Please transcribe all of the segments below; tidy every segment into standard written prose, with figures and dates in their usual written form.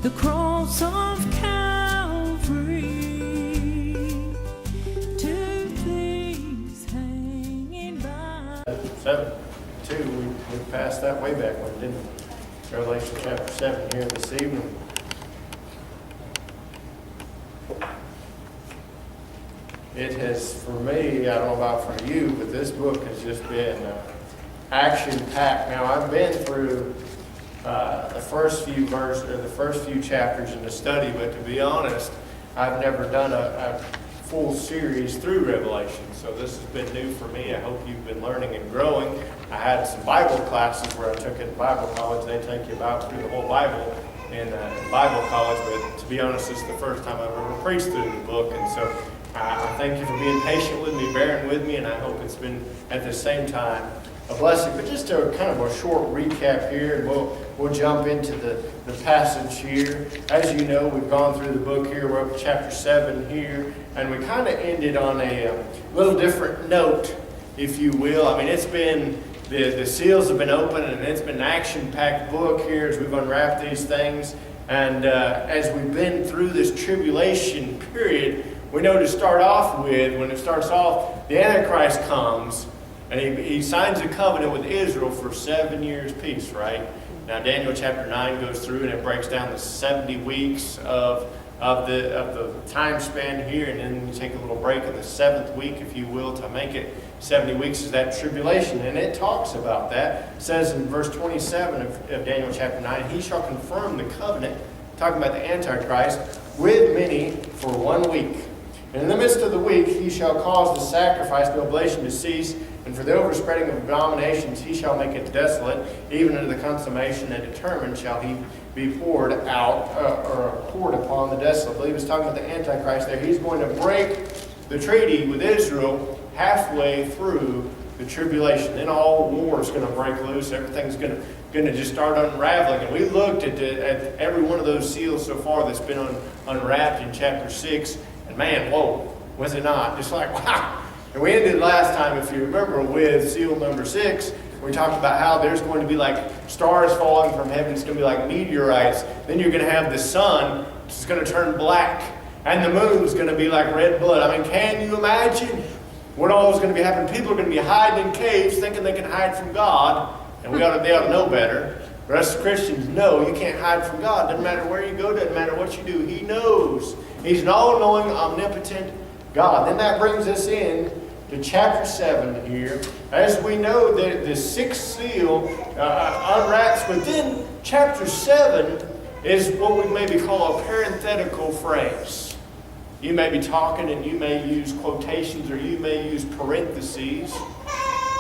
the cross of Calvary, two things hanging by. 7:2, we passed that way back when, didn't we? Revelation chapter 7 here this evening. It has, for me, I don't know about for you, but this book has just been action-packed. Now, I've been through the first few verses, or the first few chapters in the study, but to be honest, I've never done a full series through Revelation, so this has been new for me. I hope you've been learning and growing. I had some Bible classes where I took in Bible college. They take you about through the whole Bible in Bible college, but to be honest, this is the first time I've ever preached through the book, and so I thank you for being patient with me, bearing with me, and I hope it's been, at the same time, a blessing. But just a kind of a short recap here, and we'll jump into the passage here. As you know, we've gone through the book here. We're up to chapter 7 here, and we kind of ended on a little different note, if you will. I mean, it's been, the seals have been opened, and it's been an action-packed book here as we've unwrapped these things. And as we've been through this tribulation period, we know to start off with, when it starts off, the Antichrist comes, and he signs a covenant with Israel for 7 years peace, right? Now, Daniel chapter 9 goes through, and it breaks down the 70 weeks of the time span here, and then you take a little break in the 7th week, if you will, to make it 70 weeks is that tribulation. And it talks about that. It says in verse 27 of Daniel chapter 9, he shall confirm the covenant, talking about the Antichrist, with many for 1 week. And in the midst of the week, he shall cause the sacrifice, the oblation to cease, and for the overspreading of abominations, he shall make it desolate, even unto the consummation and determined shall he be poured out, or poured upon the desolate. I believe it's talking about the Antichrist there. He's going to break the treaty with Israel halfway through the tribulation. Then all war is going to break loose. Everything's going to just start unraveling. And we looked at every one of those seals so far that's been unwrapped in chapter 6. And man, whoa, was it not? Just like, wow. And we ended last time, if you remember, with seal number 6. We talked about how there's going to be like stars falling from heaven. It's going to be like meteorites. Then you're going to have the sun. It's going to turn black. And the moon's going to be like red blood. I mean, can you imagine what all is going to be happening? People are going to be hiding in caves thinking they can hide from God. And they ought to know better. The rest of Christians know you can't hide from God. Doesn't matter where you go. Doesn't matter what you do. He knows. He's an all-knowing, omnipotent God. Then that brings us in to chapter 7 here. As we know, the 6th seal unwraps, but then chapter 7 is what we maybe call a parenthetical phrase. You may be talking and you may use quotations or you may use parentheses.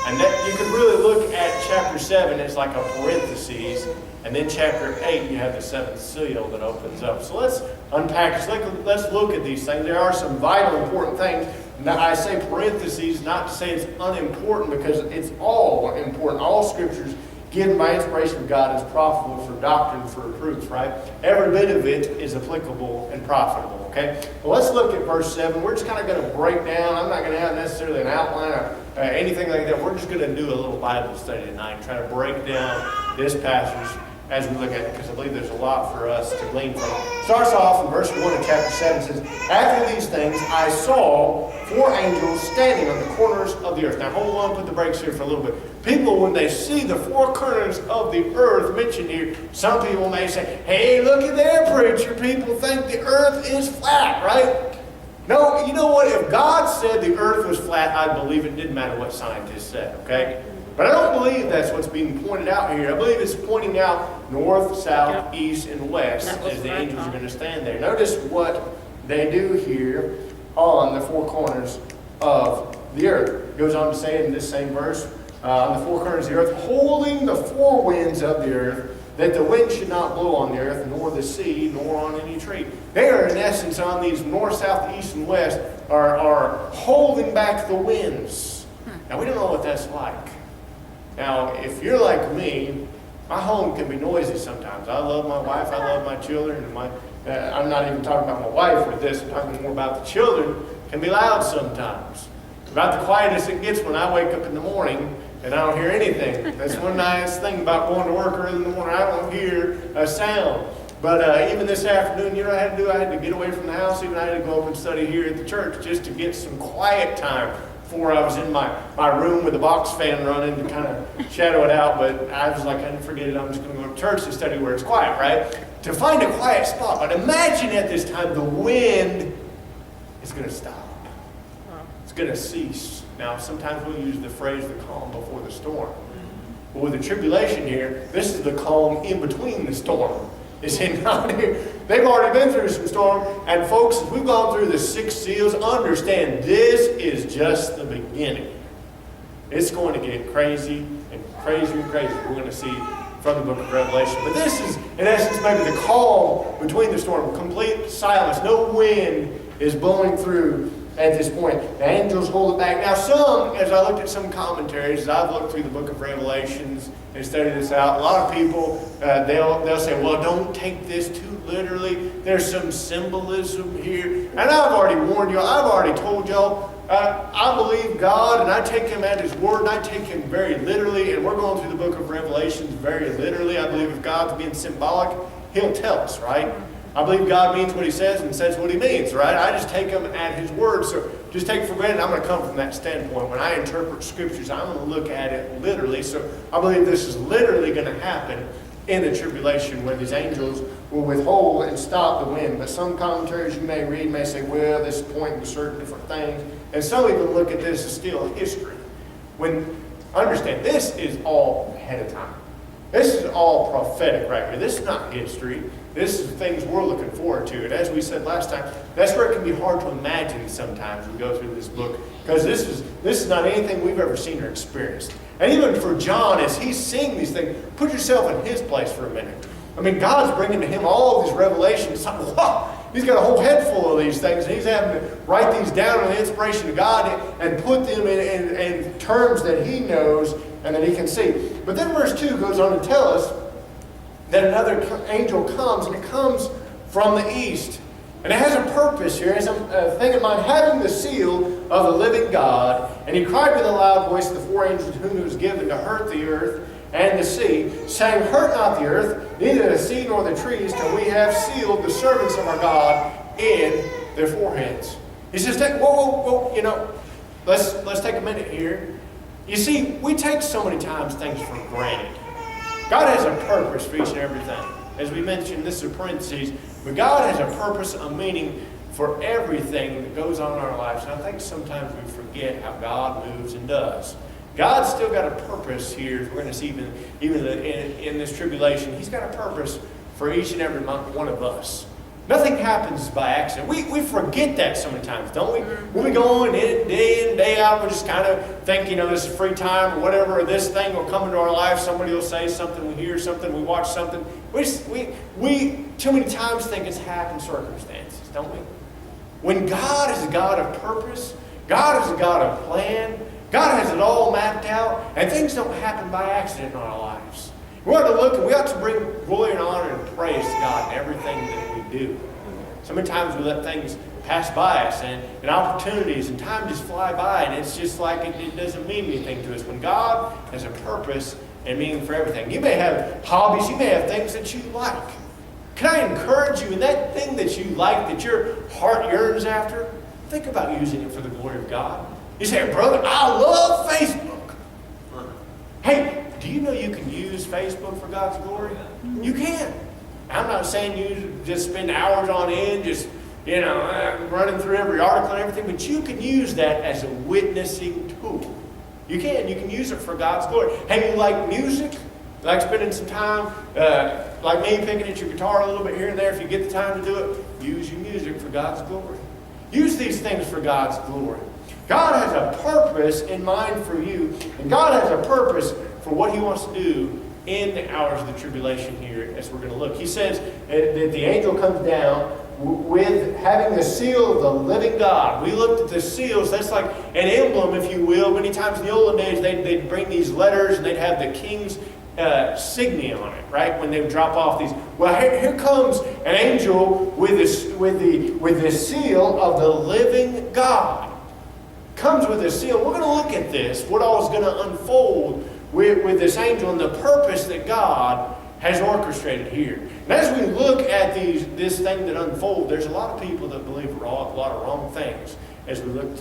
And that you can really look at chapter 7 as like a parentheses. And then chapter 8, you have the 7th seal that opens up. So let's unpack this. Let's look at these things. There are some vital, important things. Now, I say parentheses not to say it's unimportant, because it's all important. All scriptures given by inspiration of God is profitable for doctrine, for reproofs, right? Every bit of it is applicable and profitable, okay? Well, let's look at verse 7. We're just kind of going to break down. I'm not going to have necessarily an outline or anything like that. We're just going to do a little Bible study tonight and try to break down this passage as we look at it, because I believe there's a lot for us to glean from it. Starts off in verse 1 of chapter 7. Says, after these things I saw 4 angels standing on the corners of the earth. Now hold on, put the brakes here for a little bit. People, when they see the 4 corners of the earth mentioned here, some people may say, hey, look at there, preacher. People think the earth is flat, right? No, you know what? If God said the earth was flat, I'd believe it. Didn't matter what scientists said, okay? But I don't believe that's what's being pointed out here. I believe it's pointing out north, south, east, and west as the angels are going to stand there. Notice what they do here on the 4 corners of the earth. It goes on to say in this same verse, on the 4 corners of the earth, holding the 4 winds of the earth, that the wind should not blow on the earth, nor the sea, nor on any tree. They are, in essence, on these north, south, east, and west, are holding back the winds. Now, we don't know what that's like. Now, if you're like me, my home can be noisy sometimes. I love my wife, I love my children, and I'm not even talking about my wife with this, I'm talking more about the children. Can be loud sometimes. About the quietest it gets when I wake up in the morning and I don't hear anything. That's one nice thing about going to work early in the morning. I don't hear a sound. But even this afternoon, you know what I had to do? I had to get away from the house. Even I had to go up and study here at the church just to get some quiet time before I was in my room with the box fan running to kind of shadow it out. But I was like, I didn't forget it. I'm just going to go to church to study where it's quiet, right? To find a quiet spot. But imagine at this time the wind is going to stop. It's going to cease. Now, sometimes we'll use the phrase the calm before the storm. But with the tribulation here, this is the calm in between the storm. Is it not here? They've already been through some storm. And folks, as we've gone through the 6 seals, understand this is just the beginning. It's going to get crazy and crazy and crazy. We're going to see from the book of Revelation. But this is, in essence, maybe the calm between the storm. Complete silence. No wind is blowing through at this point. The angels hold it back. Now some, as I looked at some commentaries, as I've looked through the book of Revelations and studied this out, a lot of people, they'll say, well, don't take this too literally. There's some symbolism here. And I've already warned you. I've already told y'all, I believe God, and I take Him at His word, and I take Him very literally. And we're going through the book of Revelations very literally. I believe if God's being symbolic, He'll tell us, right? I believe God means what He says and says what He means, right? I just take Him at His word. So just take it for granted. I'm going to come from that standpoint. When I interpret Scriptures, I'm going to look at it literally. So I believe this is literally going to happen in the tribulation, where these angels will withhold and stop the wind. But some commentaries you may read may say, well, this is pointing to certain different things. And some even look at this as still history. Understand, this is all ahead of time. This is all prophetic right here. This is not history. This is things we're looking forward to. And as we said last time, that's where it can be hard to imagine sometimes we go through this book. Because this is not anything we've ever seen or experienced. And even for John, as he's seeing these things, put yourself in his place for a minute. I mean, God's bringing to him all of these revelations. Wow, he's got a whole head full of these things. And he's having to write these down in the inspiration of God and put them in terms that he knows and that he can see. But then verse 2 goes on to tell us that another angel comes, and it comes from the east. And it has a purpose here. It has a thing in mind, having the seal of the living God. And he cried with a loud voice to the 4 angels whom it was given to hurt the earth and the sea, saying, hurt not the earth, neither the sea nor the trees, till we have sealed the servants of our God in their foreheads. He says, whoa, let's take a minute here. You see, we take so many times things for granted. God has a purpose for each and everything. As we mentioned, this is a parentheses, but God has a purpose, a meaning for everything that goes on in our lives. And I think sometimes we forget how God moves and does. God's still got a purpose here. We're going to see even in this tribulation, He's got a purpose for each and every one of us. Nothing happens by accident. We forget that so many times, don't we? When we go on day in, day out, we just kind of think, this is free time or whatever, or this thing will come into our life. Somebody will say something, we hear something, we watch something. We too many times think it's happen circumstances, don't we? When God is a God of purpose, God is a God of plan, God has it all mapped out, and things don't happen by accident in our lives. We ought to look and we ought to bring glory and honor and praise to God in everything that we do. So many times we let things pass by us and opportunities and time just fly by, and it's just like it doesn't mean anything to us. When God has a purpose and meaning for everything. You may have hobbies, you may have things that you like. Can I encourage you in that thing that you like, that your heart yearns after? Think about using it for the glory of God. You say, brother, I love Facebook. Hey, do you know you can use Facebook for God's glory? You can. I'm not saying you just spend hours on end, just, running through every article and everything, but you can use that as a witnessing tool. You can use it for God's glory. Hey, you like music? You like spending some time, like me, picking at your guitar a little bit here and there, if you get the time to do it, use your music for God's glory. Use these things for God's glory. God has a purpose in mind for you, and God has a purpose for what He wants to do in the hours of the tribulation here, as we're going to look. He says that the angel comes down with having the seal of the living God. We looked at the seals. That's like an emblem, if you will. Many times in the olden days, they'd bring these letters, and they'd have the king's signia on it, right? When they would drop off these. Well, here comes an angel with the seal of the living God. Comes with a seal. We're going to look at this, what all is going to unfold with this angel and the purpose that God has orchestrated here. And as we look at this thing that unfolds, there's a lot of people that believe a lot of wrong things. As we look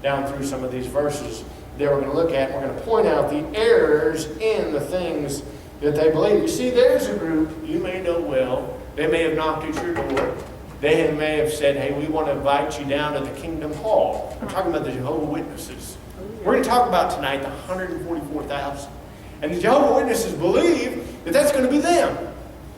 down through some of these verses that we're going to look at, we're going to point out the errors in the things that they believe. You see, there's a group you may know well. They may have knocked at your door. They may have said, hey, we want to invite you down to the Kingdom Hall. I'm talking about the Jehovah's Witnesses. We're going to talk about tonight the 144,000. And the Jehovah's Witnesses believe that that's going to be them.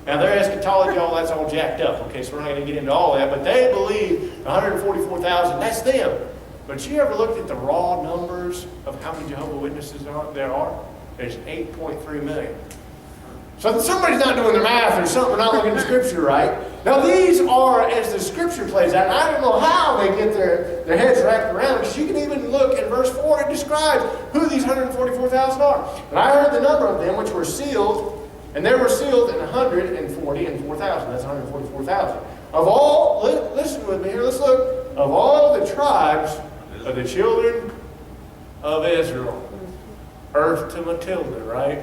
Now, their eschatology, all that's all jacked up. Okay, so we're not going to get into all that. But they believe the 144,000, that's them. But you ever looked at the raw numbers of how many Jehovah's Witnesses there are? There's 8.3 million. So somebody's not doing their math or something. We're not looking at the Scripture right. Now, these are, as the Scripture plays out, and I don't know how they get their heads wrapped around, because you can even look at verse 4, it describes who these 144,000 are. And I heard the number of them which were sealed, and they were sealed in 140 and 4,000. That's 144,000. Of all, listen with me here, let's look, of all the tribes of the children of Israel. Earth to Matilda, right?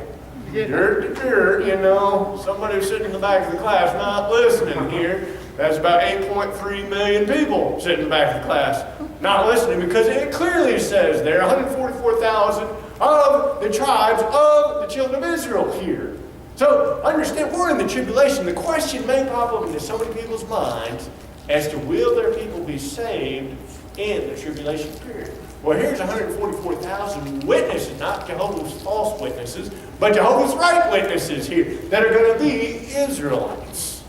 Dirt to dirt, you know. Somebody who's sitting in the back of the class not listening here. That's about 8.3 million people sitting in the back of the class not listening, because it clearly says there 144,000 of the tribes of the children of Israel here. So understand, we're in the tribulation. The question may pop up into so many people's minds as to will their people be saved in the tribulation period. Well, here's 144,000 witnesses, not Jehovah's false witnesses, but Jehovah's right witnesses here that are going to be Israelites.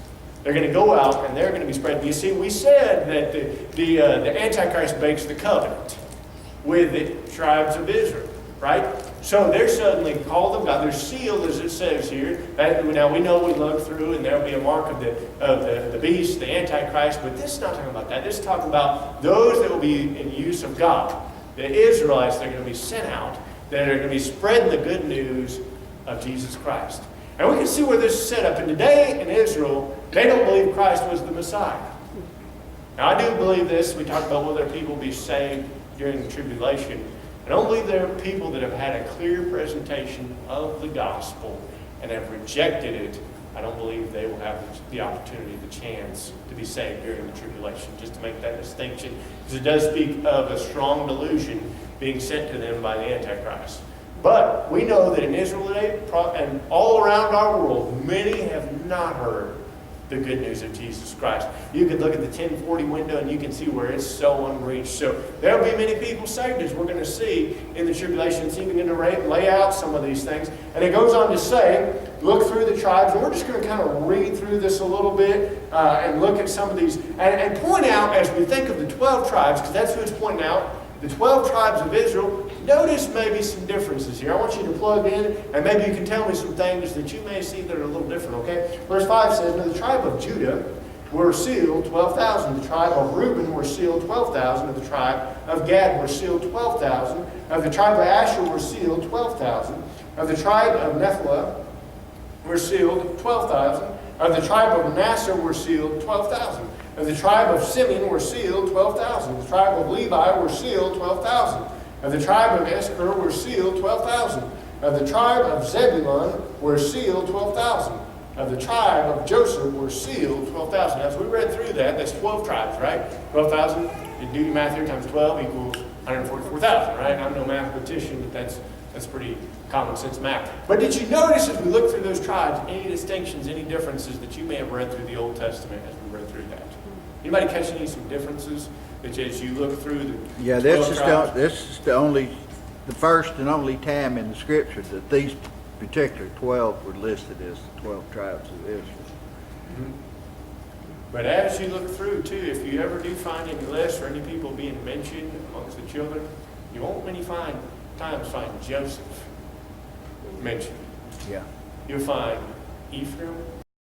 They're going to go out and they're going to be spread. You see, we said that the Antichrist makes the covenant with the tribes of Israel, right? So they're suddenly called of God. They're sealed, as it says here. Now we know we look through, and there'll be a mark of the beast, the Antichrist. But this is not talking about that. This is talking about those that will be in use of God. The Israelites that are going to be sent out, that are going to be spreading the good news of Jesus Christ. And we can see where this is set up. And today in Israel, they don't believe Christ was the Messiah. Now I do believe this. We talked about will their people be saved during the tribulation. I don't believe there are people that have had a clear presentation of the gospel and have rejected it. I don't believe they will have the opportunity, the chance to be saved during the tribulation, just to make that distinction. Because it does speak of a strong delusion being sent to them by the Antichrist. But we know that in Israel today and all around our world, many have not heard the good news of Jesus Christ. You can look at the 1040 window and you can see where it's so unreached. So there will be many people saved, as we're going to see in the tribulation. It's even going to lay out some of these things. And it goes on to say, look through the tribes. And we're just going to kind of read through this a little bit and look at some of these. And point out, as we think of the 12 tribes, because that's who it's pointing out, the 12 tribes of Israel, notice maybe some differences here. I want you to plug in, and maybe you can tell me some things that you may see that are a little different, okay? Verse 5 says, "Now the tribe of Judah were sealed 12,000. The tribe of Reuben were sealed 12,000. Of the tribe of Gad were sealed 12,000. Of the tribe of Asher were sealed 12,000. Of the tribe of Nephilah were sealed 12,000. Of the tribe of Manasseh were sealed 12,000. Of the tribe of Simeon were sealed 12,000. The tribe of Levi were sealed 12,000. Of the tribe of Issachar were sealed 12,000. Of the tribe of Zebulun were sealed 12,000. Of the tribe of Joseph were sealed 12,000. As we read through that, that's 12 tribes, right? 12,000, you do your math here, times 12 equals 144,000, right? I'm no mathematician, but that's pretty common sense math. But did you notice as we look through those tribes, any distinctions, any differences that you may have read through the Old Testament as we read through that? Anybody catch some differences that as you look through the Yeah, this is the first and only time in the Scripture that these particular 12 were listed as the 12 tribes of Israel. Mm-hmm. But as you look through too, if you ever do find any lists or any people being mentioned amongst the children, you won't many times find Joseph mentioned. Yeah. You'll find Ephraim,